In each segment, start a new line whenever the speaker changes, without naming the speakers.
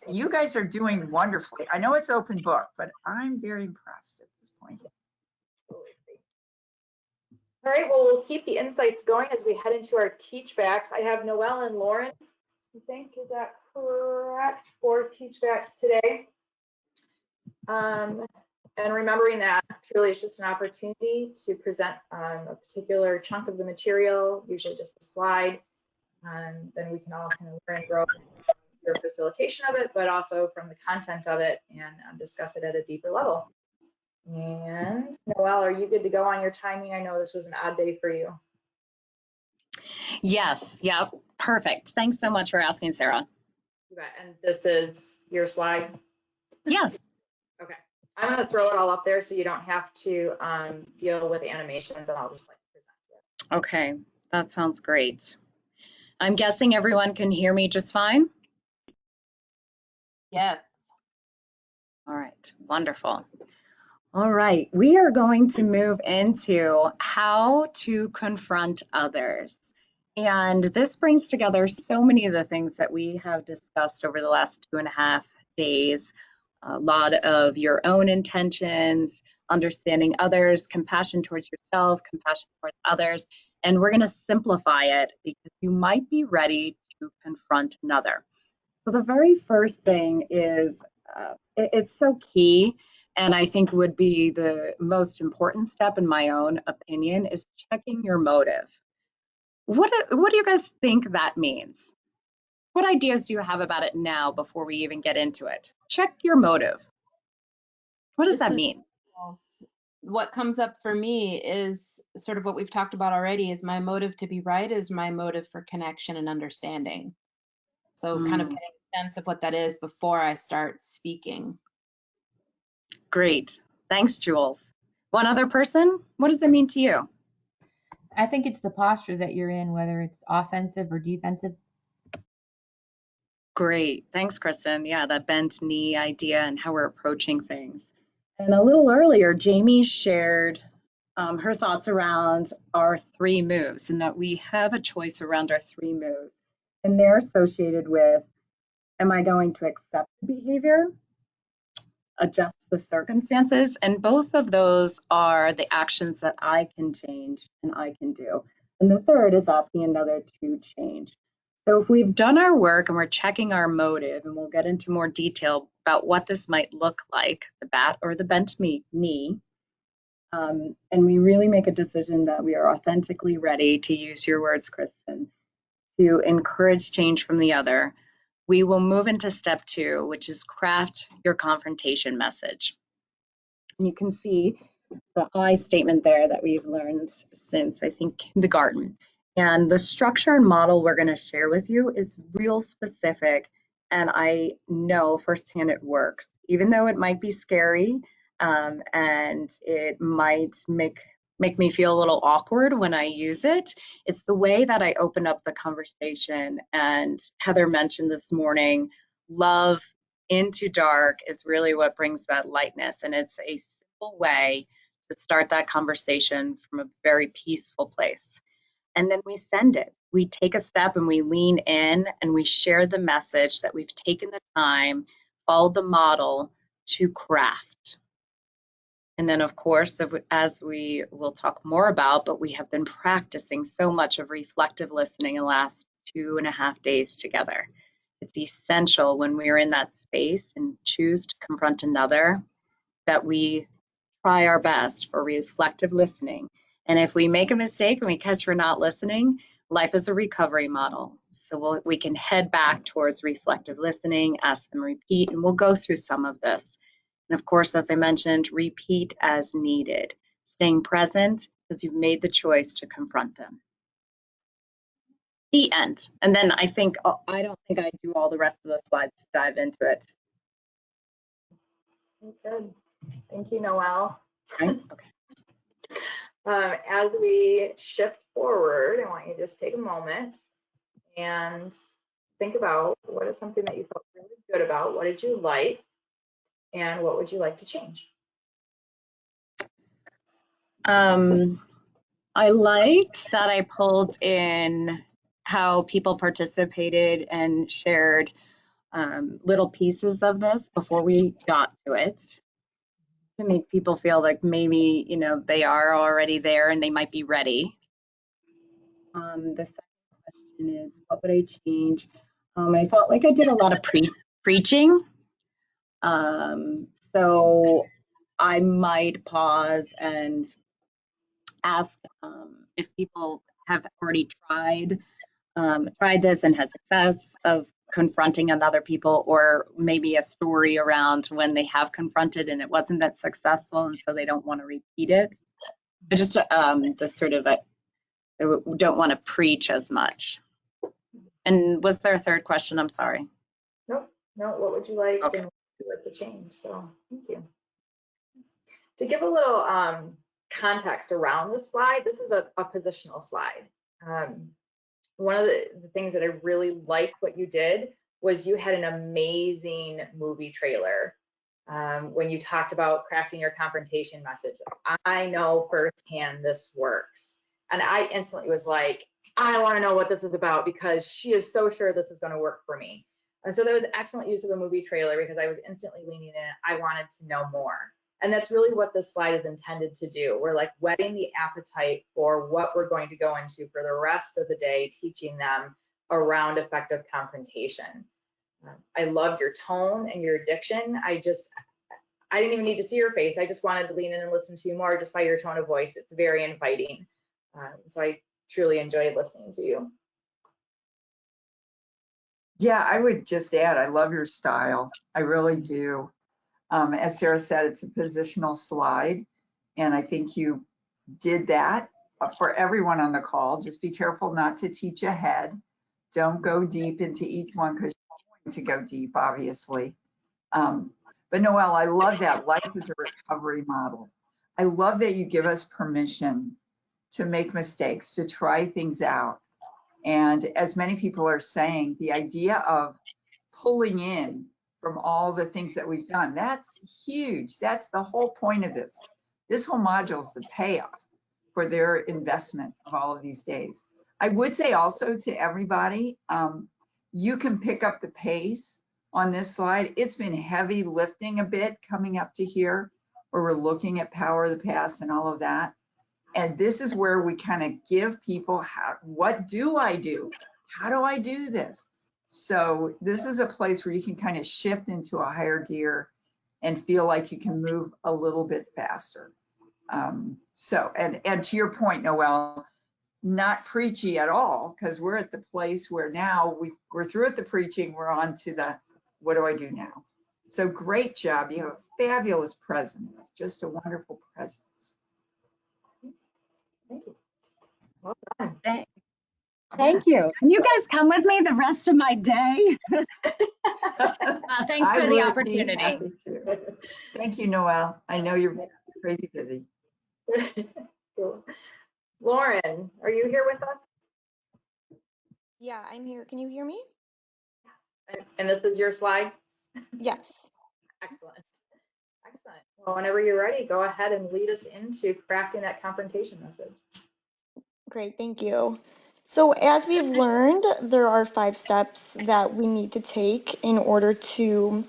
You guys are doing wonderfully. I know it's open book, but I'm very impressed at this point.
All right, well, we'll keep the insights going as we head into our teach backs. I have Noelle and Lauren, I think, is that correct, for teach backs today? And remembering that truly it's just an opportunity to present a particular chunk of the material, usually just a slide. Then we can all kind of learn and grow your facilitation of it, but also from the content of it, and discuss it at a deeper level. And Noelle, are you good to go on your timing? I know this was an odd day for you.
Yes, yep, perfect. Thanks so much for asking, Sarah.
You bet. And this is your slide?
Yeah.
Okay. I'm going to throw it all up there so you don't have to deal with animations, and I'll just like present it.
Okay, that sounds great. I'm guessing everyone can hear me just fine?
Yes.
All right, wonderful. All right, we are going to move into how to confront others. And this brings together so many of the things that we have discussed over the last 2.5 days. A lot of your own intentions, understanding others, compassion towards yourself, compassion towards others. And we're going to simplify it because you might be ready to confront another. So the very first thing is, it's so key, and I think would be the most important step in my own opinion, is checking your motive. What do you guys think that means? What ideas do you have about it now before we even get into it? Check your motive. What does that mean?
What comes up for me is sort of what we've talked about already, is my motive to be right is my motive for connection and understanding. So kind of getting a sense of what that is before I start speaking.
Great. Thanks, Jules. One other person, what does it mean to you?
I think it's the posture that you're in, whether it's offensive or defensive.
Great. Thanks, Kristen. Yeah, that bent knee idea and how we're approaching things. And a little earlier, Jamie shared her thoughts around our 3 moves, and that we have a choice around our 3 moves. And they're associated with, am I going to accept the behavior, adjust the circumstances? And both of those are the actions that I can change and I can do. And the third is asking another to change. So if we've done our work and we're checking our motive, and we'll get into more detail about what this might look like, the bat or the bent knee, and we really make a decision that we are authentically ready, to use your words, Kristen, to encourage change from the other, we will move into step 2, which is craft your confrontation message. And you can see the I statement there that we've learned since, I think, kindergarten. And the structure and model we're going to share with you is real specific, and I know firsthand it works. Even though it might be scary, and it might make me feel a little awkward when I use it, it's the way that I open up the conversation. And Heather mentioned this morning, love into dark is really what brings that lightness. And it's a simple way to start that conversation from a very peaceful place. And then we send it. We take a step and we lean in and we share the message that we've taken the time, followed the model to craft. And then, of course, as we will talk more about, but we have been practicing so much of reflective listening in the last 2.5 days together. It's essential when we're in that space and choose to confront another that we try our best for reflective listening. And if we make a mistake and we catch we're not listening, life is a recovery model. So we can head back towards reflective listening, ask them repeat, and we'll go through some of this. And of course, as I mentioned, repeat as needed, staying present because you've made the choice to confront them. The end. And then I don't think I do all the rest of the slides to dive into it.
Good. Thank you, Noelle.
Right? Okay.
As we shift forward, I want you to just take a moment and think about what is something that you felt really good about. What did you like? And what would you like to change?
I liked that I pulled in how people participated and shared little pieces of this before we got to it to make people feel like maybe, you know, they are already there and they might be ready. The second question is, what would I change? I felt like I did a lot of preaching. So I might pause and ask if people have already tried this and had success of confronting other people, or maybe a story around when they have confronted and it wasn't that successful and so they don't want to repeat it. I just the sort of don't want to preach as much. And was there a third question? I'm sorry.
Nope. No, what would you like
Okay.
and what would you like to change? So thank you. To give a little context around the slide, this is a positional slide. One of the things that I really liked what you did was you had an amazing movie trailer when you talked about crafting your confrontation message. I know firsthand this works. And I instantly was like, I want to know what this is about because she is so sure this is going to work for me. And so there was excellent use of a movie trailer because I was instantly leaning in. I wanted to know more. And that's really what this slide is intended to do. We're like whetting the appetite for what we're going to go into for the rest of the day, teaching them around effective confrontation. I loved your tone and your diction. I didn't even need to see your face. I just wanted to lean in and listen to you more just by your tone of voice. It's very inviting. So I truly enjoyed listening to you.
Yeah, I would just add, I love your style. I really do. As Sarah said, it's a positional slide, and I think you did that for everyone on the call. Just be careful not to teach ahead. Don't go deep into each one because you're going to go deep, obviously. But Noelle, I love that life is a recovery model. I love that you give us permission to make mistakes, to try things out. And as many people are saying, the idea of pulling in from all the things that we've done, that's huge. That's the whole point of this. This whole module is the payoff for their investment of all of these days. I would say also to everybody, you can pick up the pace on this slide. It's been heavy lifting a bit coming up to here, where we're looking at power of the past and all of that. And this is where we kind of give people, what do I do? How do I do this? So this is a place where you can kind of shift into a higher gear and feel like you can move a little bit faster. And to your point, Noelle, not preachy at all, because we're at the place where now we're through with the preaching, we're on to the, what do I do now? So great job. You have a fabulous presence, just a wonderful presence.
Thank you. Well done.
Thank you. Can you guys come with me the rest of my day? Thanks for the opportunity.
Thank you, Noelle. I know you're crazy busy.
Cool. Lauren, are you here with us?
Yeah, I'm here. Can you hear me?
And this is your slide?
Yes.
Excellent. Excellent. Well, whenever you're ready, go ahead and lead us into crafting that confrontation message.
Great, thank you. So as we've learned, there are 5 steps that we need to take in order to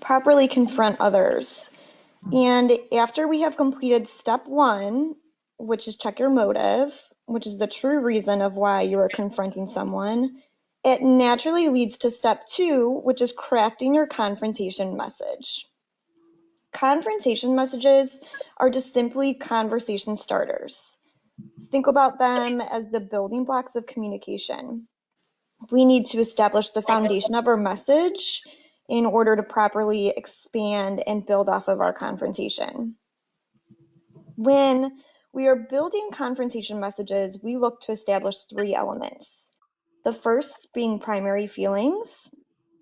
properly confront others. And after we have completed step 1, which is check your motive, which is the true reason of why you are confronting someone, it naturally leads to step 2, which is crafting your confrontation message. Confrontation messages are just simply conversation starters. Think about them as the building blocks of communication. We need to establish the foundation of our message in order to properly expand and build off of our confrontation. When we are building confrontation messages, we look to establish 3 elements. The first being primary feelings,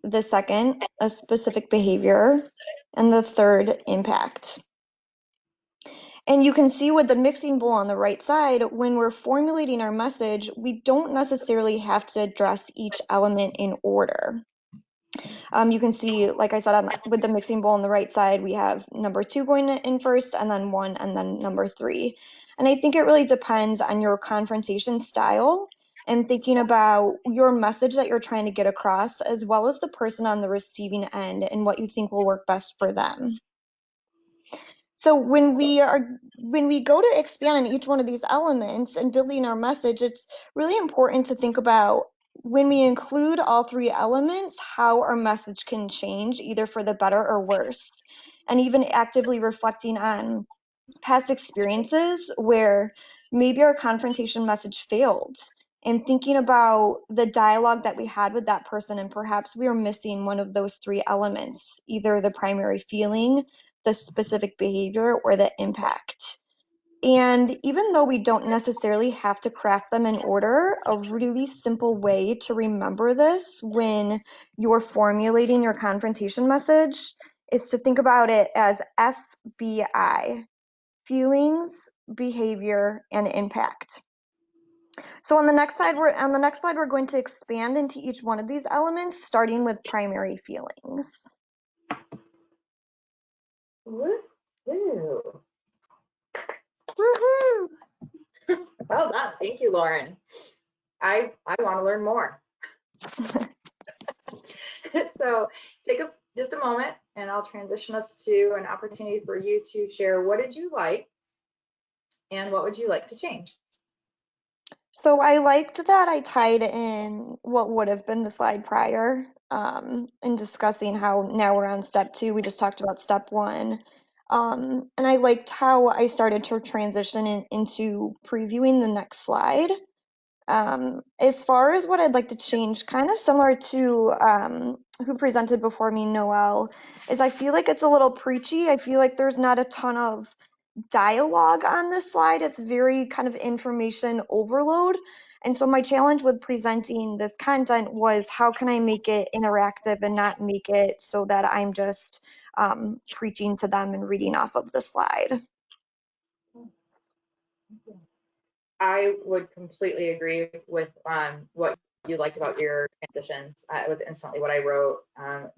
the second, a specific behavior, and the third, impact. And you can see with the mixing bowl on the right side, when we're formulating our message, we don't necessarily have to address each element in order. You can see, like I said, with the mixing bowl on the right side, we have number 2 going in first, and then 1, and then number 3. And I think it really depends on your confrontation style and thinking about your message that you're trying to get across, as well as the person on the receiving end and what you think will work best for them. So when we go to expand on each one of these elements and building our message, it's really important to think about, when we include all three elements, how our message can change, either for the better or worse, and even actively reflecting on past experiences where maybe our confrontation message failed, and thinking about the dialogue that we had with that person, and perhaps we are missing one of those three elements, either the primary feeling, the specific behavior, or the impact. And even though we don't necessarily have to craft them in order, a really simple way to remember this when you're formulating your confrontation message is to think about it as FBI: feelings, behavior, and impact. So on the next slide, we're going to expand into each one of these elements, starting with primary feelings.
Woo. Woo.
Woohoo!
Well done. Thank you, Lauren. I want to learn more. So take just a moment, and I'll transition us to an opportunity for you to share, what did you like and what would you like to change?
So I liked that I tied in what would have been the slide prior, in discussing how now we're on step 2. We just talked about step 1. And I liked how I started to transition into previewing the next slide. As far as what I'd like to change, kind of similar to who presented before me, Noelle, is I feel like it's a little preachy. I feel like there's not a ton of dialogue on this slide. It's very kind of information overload. And so my challenge with presenting this content was, how can I make it interactive and not make it so that I'm just preaching to them and reading off of the slide.
I would completely agree with what you liked about your transitions. It was instantly what I wrote.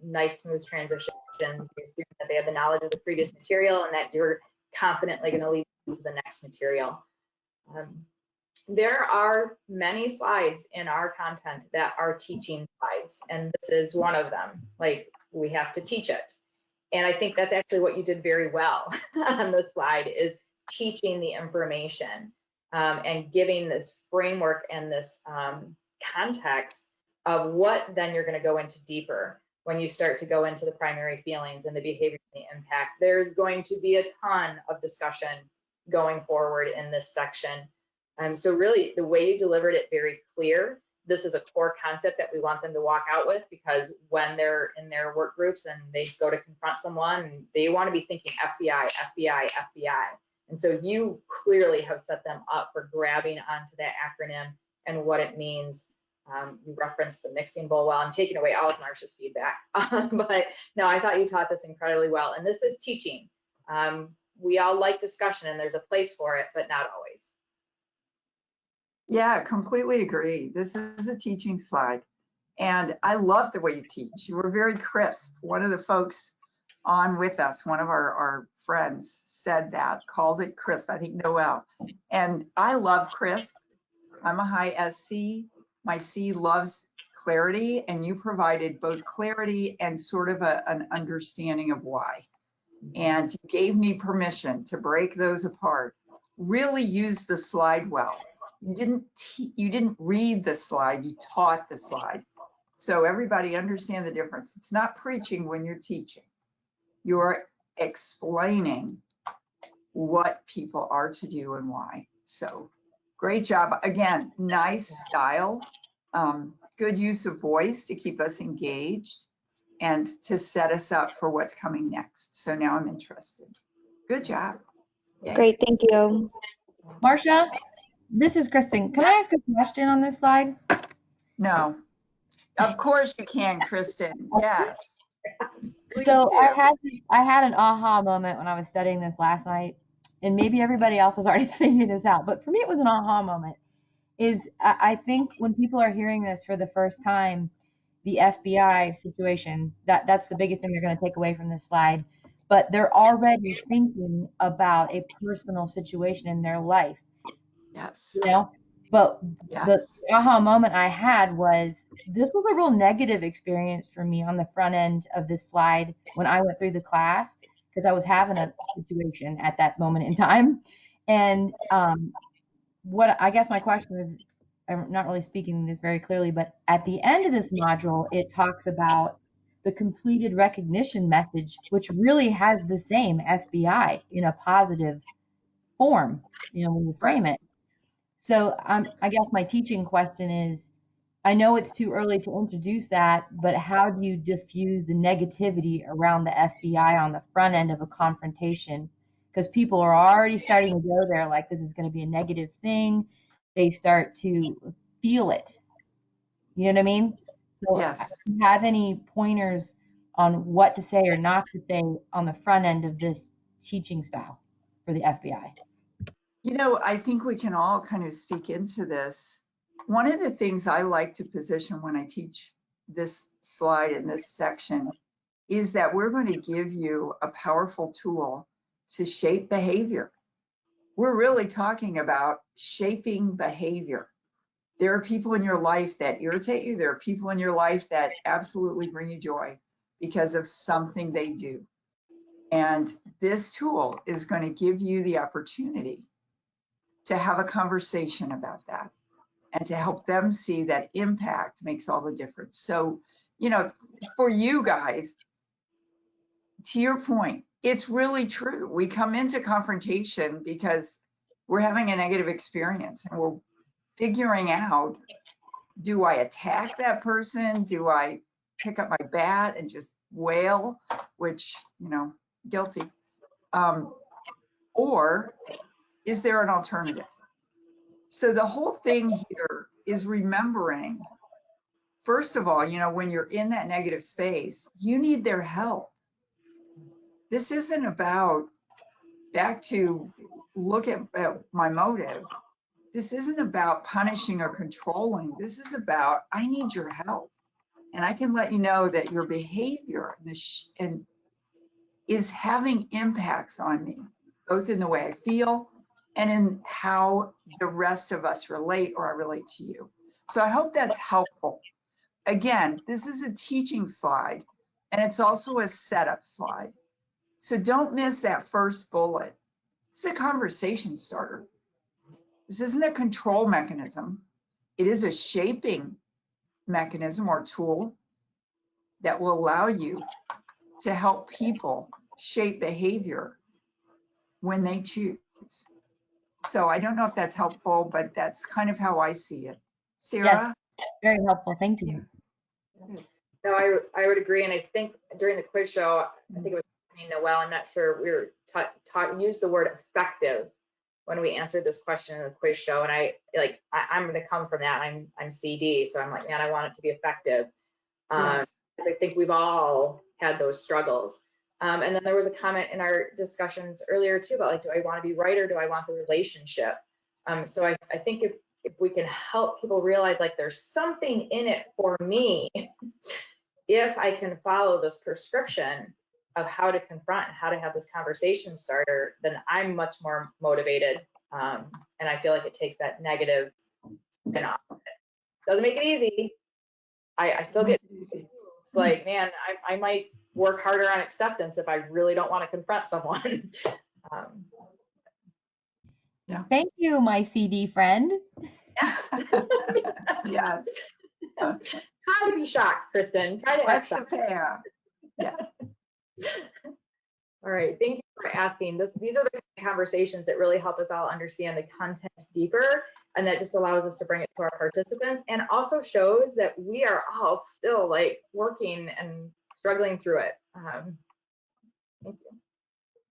Nice, smooth transitions. You assume that they have the knowledge of the previous material and that you're confidently going to lead to the next material. There are many slides in our content that are teaching slides, and this is one of them. Like, we have to teach it. And I think that's actually what you did very well on the slide, is teaching the information and giving this framework and this context of what then you're going to go into deeper when you start to go into the primary feelings and the behavior and the impact. There's going to be a ton of discussion going forward in this section. So really, the way you delivered it, very clear. This is a core concept that we want them to walk out with, because when they're in their work groups and they go to confront someone, they want to be thinking FBI, FBI, FBI. And so you clearly have set them up for grabbing onto that acronym and what it means. You referenced the mixing bowl well. I'm taking away all of Marsha's feedback, but no, I thought you taught this incredibly well. And this is teaching. We all like discussion, and there's a place for it, but not always.
Yeah, completely agree. This is a teaching slide. And I love the way you teach. You were very crisp. One of the folks on with us, one of our friends, said that, called it crisp, I think Noelle. And I love crisp. I'm a high SC. My C loves clarity, and you provided both clarity and sort of an understanding of why. And you gave me permission to break those apart. Really use the slide well. You didn't read the slide, you taught the slide. So everybody understand the difference. It's not preaching when you're teaching. You're explaining what people are to do and why. So great job. Again, nice style, good use of voice to keep us engaged and to set us up for what's coming next. So now I'm interested. Good job. Yay.
Great, thank you.
Marcia, this is Kristen. Can I ask a question on this slide?
No. Of course you can, Kristen. Yes. Please
So
do.
I had an aha moment when I was studying this last night, and maybe everybody else has already figured this out, but for me it was an aha moment. I think when people are hearing this for the first time, the FBI situation, that's the biggest thing they're going to take away from this slide. But they're already thinking about a personal situation in their life.
Yes.
You know, But the
Yes.
aha moment I had was this was a real negative experience for me on the front end of this slide when I went through the class because I was having a situation at that moment in time. And what I guess my question is, I'm not really speaking this very clearly, but at the end of this module, it talks about the completed recognition message, which really has the same FBI in a positive form, when you frame it. So I guess my teaching question is, I know it's too early to introduce that, but how do you diffuse the negativity around the FBI on the front end of a confrontation? Because people are already starting to go there like this is going to be a negative thing. They start to feel it. You know what I mean? So
Yes.
do you have any pointers on what to say or not to say on the front end of this teaching style for the FBI?
I think we can all kind of speak into this. One of the things I like to position when I teach this slide in this section is that we're going to give you a powerful tool to shape behavior. We're really talking about shaping behavior. There are people in your life that irritate you. There are people in your life that absolutely bring you joy because of something they do. And this tool is going to give you the opportunity to have a conversation about that and to help them see that impact makes all the difference. So, for you guys, to your point, it's really true. We come into confrontation because we're having a negative experience and we're figuring out, do I attack that person? Do I pick up my bat and just wail, which, guilty? Or is there an alternative? So the whole thing here is remembering, first of all, when you're in that negative space, you need their help. This isn't about, back to look at my motive, this isn't about punishing or controlling. This is about, I need your help. And I can let you know that your behavior is having impacts on me, both in the way I feel and in how the rest of us relate or I relate to you. So I hope that's helpful. Again, this is a teaching slide and it's also a setup slide. So don't miss that first bullet. It's a conversation starter. This isn't a control mechanism. It is a shaping mechanism or tool that will allow you to help people shape behavior when they choose. So I don't know if that's helpful, but that's kind of how I see it. Sarah?
Yes, very helpful. Thank you.
No, I would agree. And I think during the quiz show, I think it was Noel, I'm not sure, we were used the word effective when we answered this question in the quiz show. And I'm going to come from that. I'm CD. So I'm like, man, I want it to be effective.
Yes.
I think we've all had those struggles. And then there was a comment in our discussions earlier too about do I want to be right or do I want the relationship? So I think if we can help people realize there's something in it for me, if I can follow this prescription of how to confront, how to have this conversation starter, then I'm much more motivated. And I feel like it takes that negative spin off of it. Doesn't make it easy. I still get it's like, man, I might work harder on acceptance if I really don't want to confront someone.
Yeah.
Thank you, my CD friend.
Yes.
Try to be shocked, Kristen. Try to
What's
act
the pair? Yeah.
All right, thank you for asking. These are the conversations that really help us all understand the content deeper, and that just allows us to bring it to our participants, and also shows that we are all still working and struggling through it. Thank you.